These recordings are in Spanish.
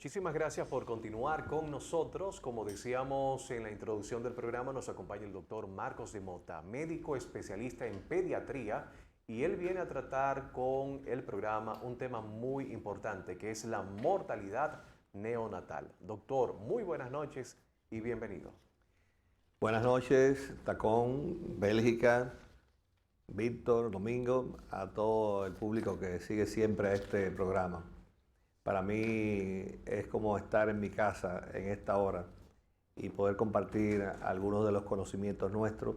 Muchísimas gracias por continuar con nosotros. Como decíamos en la introducción del programa, nos acompaña el doctor Marcos de Mota, médico especialista en pediatría, y él viene a tratar con el programa un tema muy importante, que es la mortalidad neonatal. Doctor, muy buenas noches y bienvenido. Buenas noches, Tacón, Bélgica, Víctor, Domingo, a todo el público que sigue siempre este programa. Para mí es como estar en mi casa en esta hora y poder compartir algunos de los conocimientos nuestros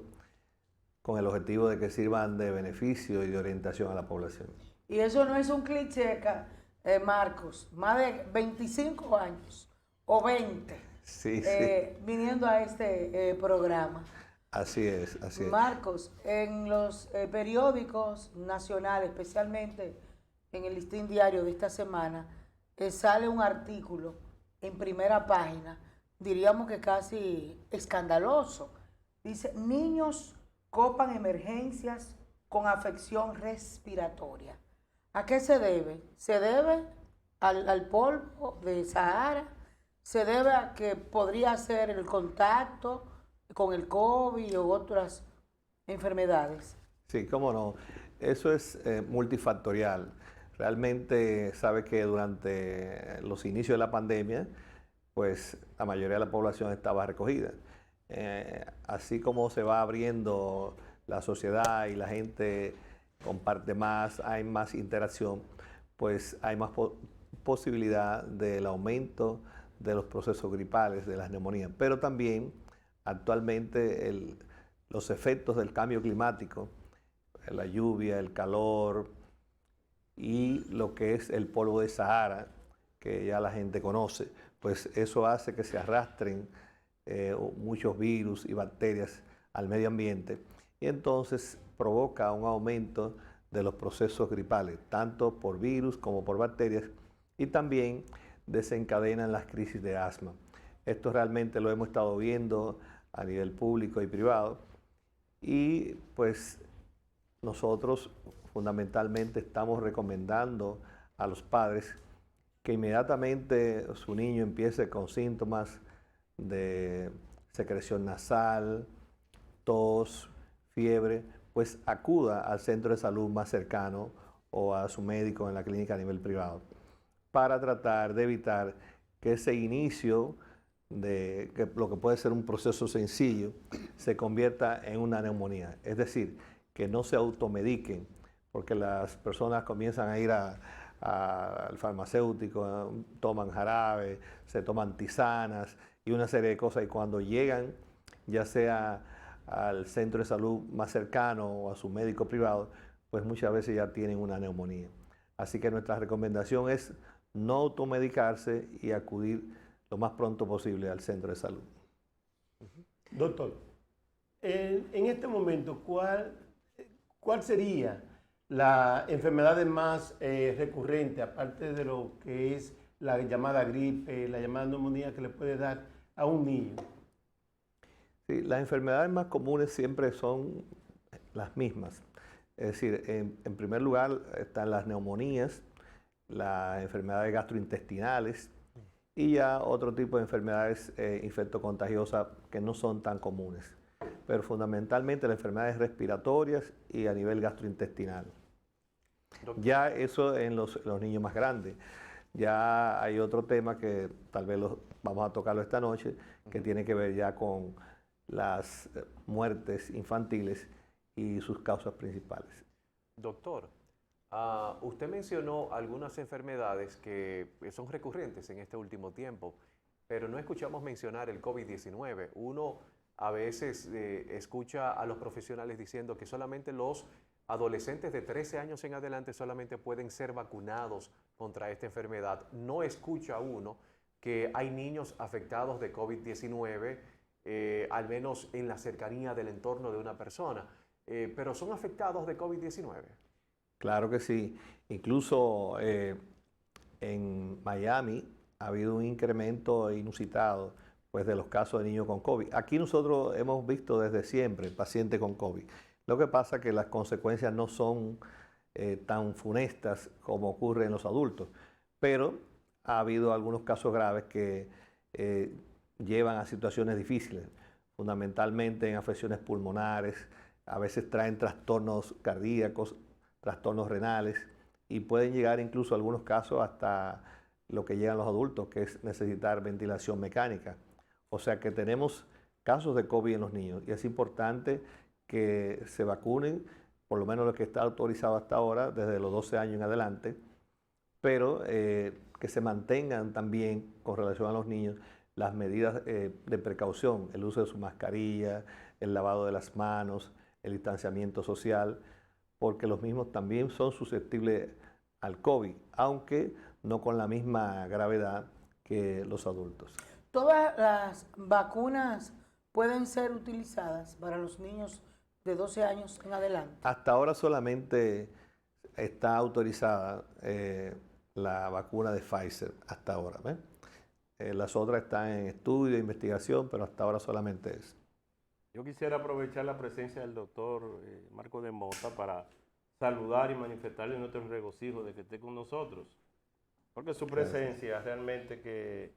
con el objetivo de que sirvan de beneficio y de orientación a la población. Y eso no es un cliché, Marcos, más de 25 años o 20 Sí. viniendo a este programa. Así es, así es. Marcos, en los periódicos nacionales, especialmente en el Listín Diario de esta semana, sale un artículo en primera página, diríamos que casi escandaloso. Dice, niños copan emergencias con afección respiratoria. ¿A qué se debe? ¿Se debe al polvo de Sahara? ¿Se debe a que podría ser el contacto con el COVID u otras enfermedades? Sí, cómo no. Eso es multifactorial. Realmente sabe que durante los inicios de la pandemia, pues la mayoría de la población estaba recogida. Así como se va abriendo la sociedad y la gente comparte más, hay más interacción, pues hay más posibilidad del aumento de los procesos gripales, de las neumonías. Pero también actualmente los efectos del cambio climático, la lluvia, el calor y lo que es el polvo de Sahara, que ya la gente conoce, pues eso hace que se arrastren muchos virus y bacterias al medio ambiente y entonces provoca un aumento de los procesos gripales, tanto por virus como por bacterias, y también desencadenan las crisis de asma. Esto realmente lo hemos estado viendo a nivel público y privado, y pues nosotros fundamentalmente estamos recomendando a los padres que inmediatamente su niño empiece con síntomas de secreción nasal, tos, fiebre, pues acuda al centro de salud más cercano o a su médico en la clínica a nivel privado para tratar de evitar que ese inicio de que lo que puede ser un proceso sencillo se convierta en una neumonía. Es decir, que no se automediquen, porque las personas comienzan a ir al farmacéutico, toman jarabe, se toman tisanas y una serie de cosas, y cuando llegan ya sea al centro de salud más cercano o a su médico privado, pues muchas veces ya tienen una neumonía. Así que nuestra recomendación es no automedicarse y acudir lo más pronto posible al centro de salud. Doctor, en este momento, ¿cuál sería la enfermedad más recurrente, aparte de lo que es la llamada gripe, la llamada neumonía que le puede dar a un niño? Sí, las enfermedades más comunes siempre son las mismas. Es decir, en primer lugar están las neumonías, las enfermedades gastrointestinales y ya otro tipo de enfermedades infectocontagiosas que no son tan comunes. Pero fundamentalmente las enfermedades respiratorias y a nivel gastrointestinal. Doctor. Ya eso en los niños más grandes. Ya hay otro tema que tal vez vamos a tocarlo esta noche, que tiene que ver ya con las muertes infantiles y sus causas principales. Doctor, usted mencionó algunas enfermedades que son recurrentes en este último tiempo, pero no escuchamos mencionar el COVID-19. Uno a veces escucha a los profesionales diciendo que solamente los adolescentes de 13 años en adelante solamente pueden ser vacunados contra esta enfermedad. No escucha uno que hay niños afectados de COVID-19, al menos en la cercanía del entorno de una persona, pero son afectados de COVID-19. Claro que sí. Incluso en Miami ha habido un incremento inusitado pues, de los casos de niños con COVID. Aquí nosotros hemos visto desde siempre pacientes con COVID. Lo que pasa es que las consecuencias no son tan funestas como ocurre en los adultos, pero ha habido algunos casos graves que llevan a situaciones difíciles, fundamentalmente en afecciones pulmonares, a veces traen trastornos cardíacos, trastornos renales y pueden llegar incluso algunos casos hasta lo que llegan los adultos, que es necesitar ventilación mecánica. O sea que tenemos casos de COVID en los niños y es importante que se vacunen, por lo menos lo que está autorizado hasta ahora, desde los 12 años en adelante, pero que se mantengan también con relación a los niños las medidas de precaución, el uso de su mascarilla, el lavado de las manos, el distanciamiento social, porque los mismos también son susceptibles al COVID, aunque no con la misma gravedad que los adultos. ¿Todas las vacunas pueden ser utilizadas para los niños de 12 años en adelante? Hasta ahora solamente está autorizada la vacuna de Pfizer, hasta ahora. Las otras están en estudio, investigación, pero hasta ahora solamente es. Yo quisiera aprovechar la presencia del doctor Marco de Mota para saludar y manifestarle nuestro regocijo de que esté con nosotros, porque su presencia realmente que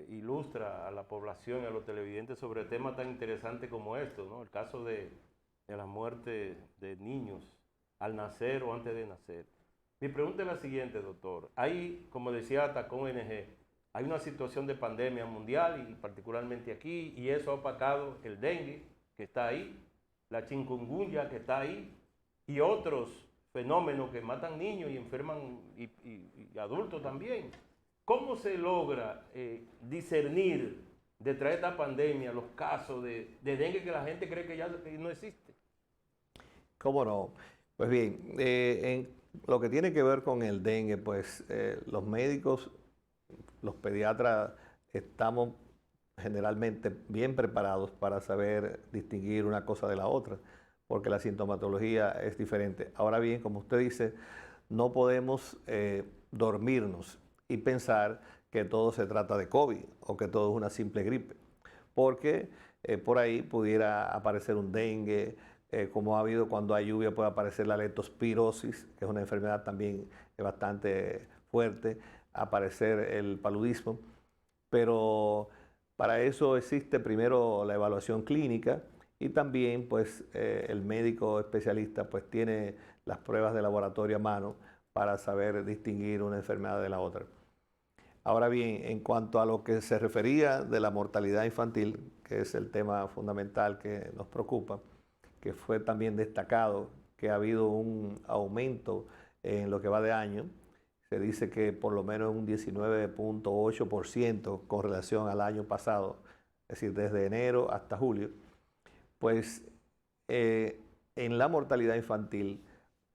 ilustra a la población y a los televidentes sobre temas tan interesantes como estos, ¿no? El caso de la muerte de niños al nacer o antes de nacer. Mi pregunta es la siguiente, doctor. Hay, como decía Tacón ONG, hay una situación de pandemia mundial y particularmente aquí, y eso ha opacado el dengue, que está ahí, la chikungunya, que está ahí, y otros fenómenos que matan niños y enferman y adultos también. ¿Cómo se logra discernir detrás de esta pandemia los casos de dengue que la gente cree que ya no existe? ¿Cómo no? Pues bien, en lo que tiene que ver con el dengue, pues los médicos, los pediatras, estamos generalmente bien preparados para saber distinguir una cosa de la otra, porque la sintomatología es diferente. Ahora bien, como usted dice, no podemos dormirnos y pensar que todo se trata de COVID o que todo es una simple gripe, porque por ahí pudiera aparecer un dengue, como ha habido cuando hay lluvia puede aparecer la leptospirosis, que es una enfermedad también bastante fuerte, aparecer el paludismo, pero para eso existe primero la evaluación clínica y también pues el médico especialista pues tiene las pruebas de laboratorio a mano para saber distinguir una enfermedad de la otra. Ahora bien, en cuanto a lo que se refería de la mortalidad infantil, que es el tema fundamental que nos preocupa, que fue también destacado que ha habido un aumento en lo que va de año, se dice que por lo menos un 19.8% con relación al año pasado, es decir, desde enero hasta julio, pues en la mortalidad infantil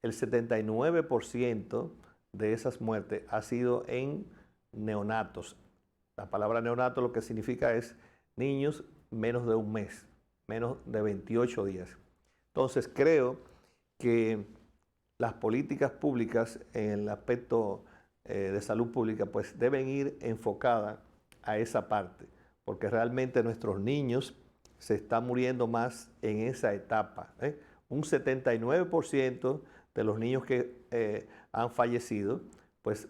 el 79% de esas muertes ha sido en neonatos. La palabra neonato lo que significa es niños menos de un mes, menos de 28 días. Entonces creo que las políticas públicas en el aspecto de salud pública pues deben ir enfocadas a esa parte, porque realmente nuestros niños se están muriendo más en esa etapa. Un 79% de los niños que han fallecido pues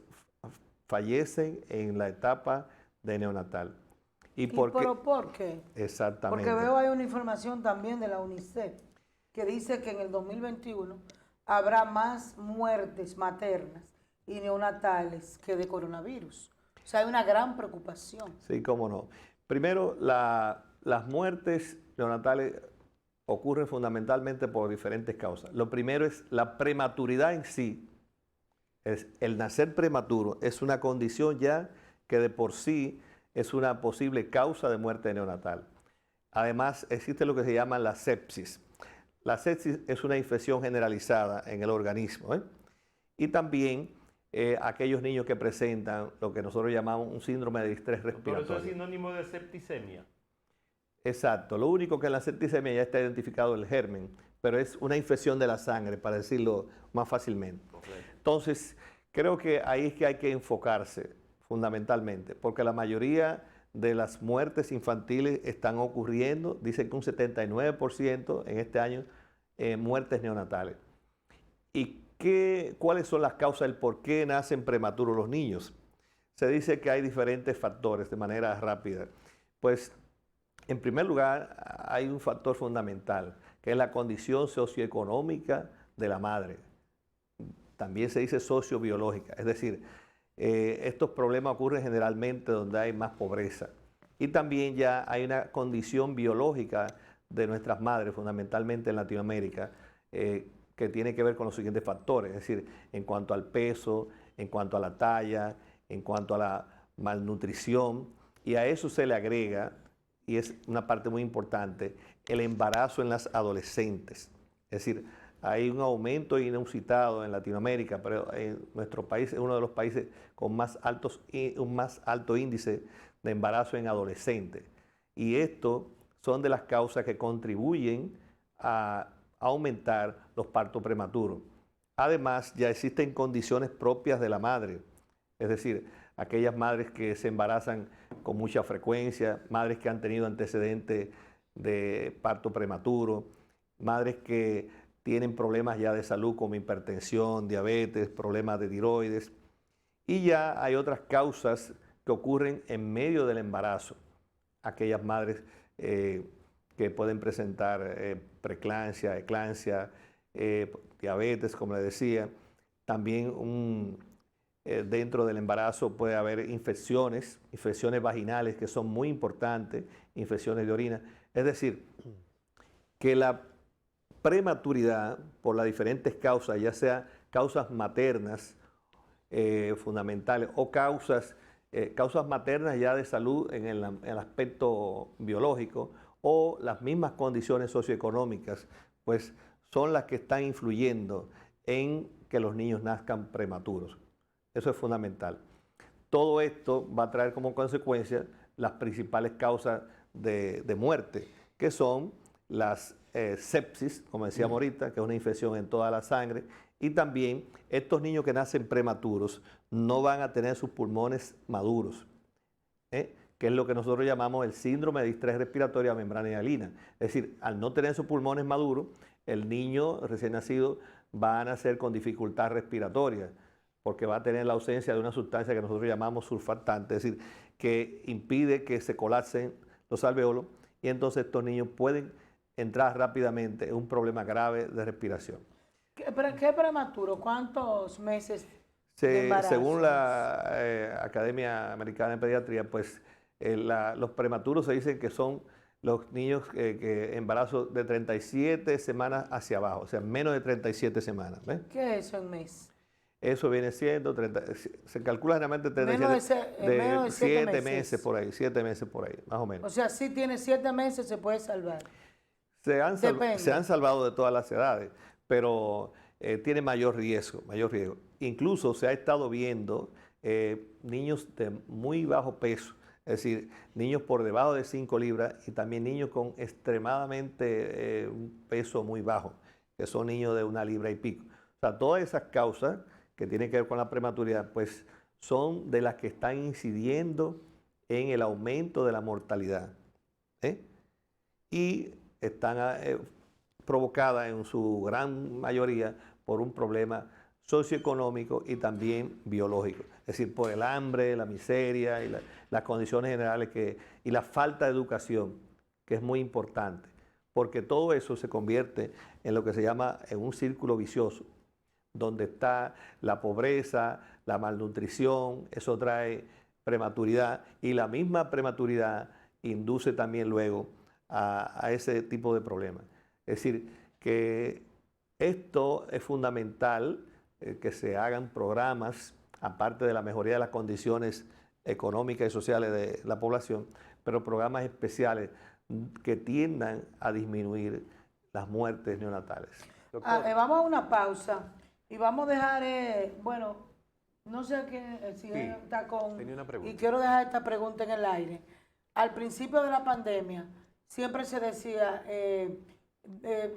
fallecen en la etapa de neonatal. ¿Pero por qué? Exactamente. Porque veo hay una información también de la UNICEF que dice que en el 2021 habrá más muertes maternas y neonatales que de coronavirus. O sea, hay una gran preocupación. Sí, cómo no. Primero, las muertes neonatales ocurren fundamentalmente por diferentes causas. Lo primero es la prematuridad en sí. El nacer prematuro es una condición ya que de por sí es una posible causa de muerte neonatal. Además, existe lo que se llama la sepsis. La sepsis es una infección generalizada en el organismo. Y también aquellos niños que presentan lo que nosotros llamamos un síndrome de distrés respiratorio. Por eso es sinónimo de septicemia. Exacto. Lo único que en la septicemia ya está identificado el germen, pero es una infección de la sangre, para decirlo más fácilmente. Correcto. Entonces, creo que ahí es que hay que enfocarse fundamentalmente, porque la mayoría de las muertes infantiles están ocurriendo, dicen que un 79% en este año, muertes neonatales. Y ¿Cuáles son las causas del por qué nacen prematuros los niños? Se dice que hay diferentes factores de manera rápida. Pues, en primer lugar, hay un factor fundamental, que es la condición socioeconómica de la madre. También se dice sociobiológica, es decir, estos problemas ocurren generalmente donde hay más pobreza. Y también ya hay una condición biológica de nuestras madres, fundamentalmente en Latinoamérica, que tiene que ver con los siguientes factores, es decir, en cuanto al peso, en cuanto a la talla, en cuanto a la malnutrición, y a eso se le agrega, y es una parte muy importante, el embarazo en las adolescentes. Es decir, hay un aumento inusitado en Latinoamérica, pero en nuestro país es uno de los países con un más alto índice de embarazo en adolescentes. Y esto son de las causas que contribuyen a aumentar los partos prematuros. Además, ya existen condiciones propias de la madre, es decir, aquellas madres que se embarazan con mucha frecuencia, madres que han tenido antecedentes de parto prematuro, madres que tienen problemas ya de salud como hipertensión, diabetes, problemas de tiroides. Y ya hay otras causas que ocurren en medio del embarazo. Aquellas madres que pueden presentar preeclampsia, eclampsia, diabetes, como le decía. También dentro del embarazo puede haber infecciones vaginales que son muy importantes, infecciones de orina. Es decir, que la prematuridad, por las diferentes causas, ya sea causas maternas fundamentales o causas maternas ya de salud en el aspecto biológico, o las mismas condiciones socioeconómicas, pues son las que están influyendo en que los niños nazcan prematuros. Eso es fundamental. Todo esto va a traer como consecuencia las principales causas de muerte, que son las sepsis, como decíamos ahorita, que es una infección en toda la sangre, y también estos niños que nacen prematuros no van a tener sus pulmones maduros, que es lo que nosotros llamamos el síndrome de distrés respiratorio a membrana hialina. Es decir, al no tener sus pulmones maduros, el niño recién nacido va a nacer con dificultad respiratoria, porque va a tener la ausencia de una sustancia que nosotros llamamos surfactante, es decir, que impide que se colapsen los alvéolos, y entonces estos niños pueden entrar rápidamente en un problema grave de respiración. ¿Qué prematuro? ¿Cuántos meses de embarazo? Según la Academia Americana de Pediatría, pues los prematuros se dicen que son los niños que embarazo de 37 semanas hacia abajo, o sea, menos de 37 semanas. ¿Ves? ¿Qué es eso en mes? Eso viene siendo, se calcula generalmente 37, menos de 7 meses por ahí, 7 meses por ahí, más o menos. O sea, si tiene 7 meses se puede salvar. Se han salvado de todas las edades, pero tiene mayor riesgo, Incluso se ha estado viendo niños de muy bajo peso, es decir, niños por debajo de 5 libras y también niños con extremadamente un peso muy bajo, que son niños de 1 libra y pico. O sea, todas esas causas que tienen que ver con la prematuridad, pues son de las que están incidiendo en el aumento de la mortalidad. Y están provocadas en su gran mayoría por un problema socioeconómico y también biológico. Es decir, por el hambre, la miseria y las condiciones generales y la falta de educación, que es muy importante, porque todo eso se convierte en lo que se llama en un círculo vicioso, donde está la pobreza, la malnutrición, eso trae prematuridad, y la misma prematuridad induce también luego a ese tipo de problemas. Es decir, que esto es fundamental, que se hagan programas, aparte de la mejoría de las condiciones económicas y sociales de la población, pero programas especiales que tiendan a disminuir las muertes neonatales. Vamos a una pausa y vamos a dejar, bueno, no sé si está con... Tenía una pregunta. Y quiero dejar esta pregunta en el aire. Al principio de la pandemia siempre se decía,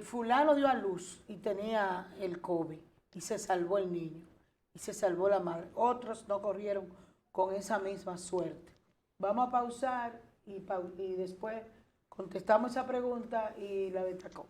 fulano dio a luz y tenía el COVID y se salvó el niño y se salvó la madre. Otros no corrieron con esa misma suerte. Vamos a pausar y después contestamos esa pregunta y la de Tacón.